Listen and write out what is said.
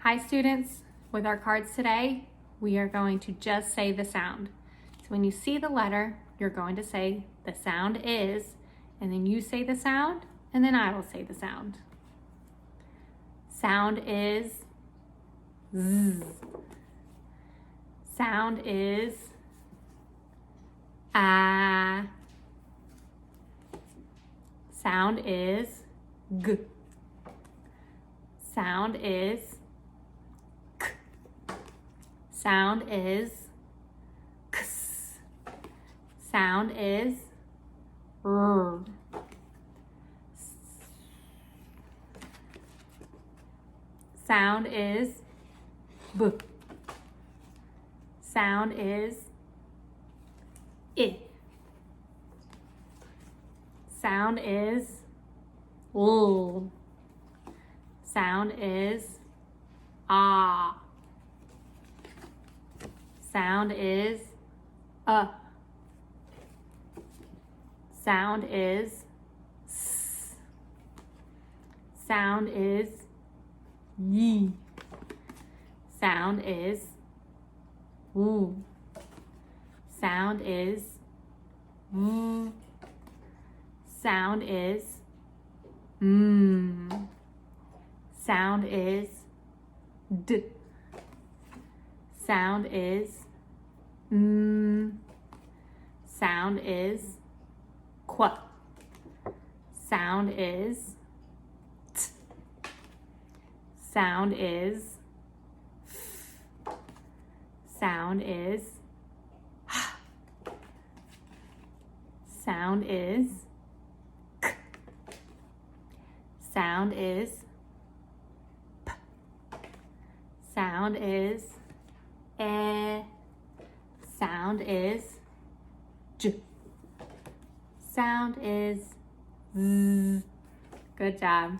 Hi students, with our cards today, we are going to just say the sound. So when you see the letter, you're going to say the sound is, and then you say the sound, and then I will say the sound. Sound is Z. Sound is A. Sound is G. Sound is K. Sound is Ks. Sound is R. Sound is B. Sound is I. Sound is L. Sound is Ah. Sound is Sound is S. Sound is Y. Sound is W. Sound is V. Sound is M. Sound is D. Sound is M. Sound is Qu. Sound is T. Sound is F. Sound is H. Sound is K. Sound is P. Sound is E. Sound is J. Sound is Z. Good job.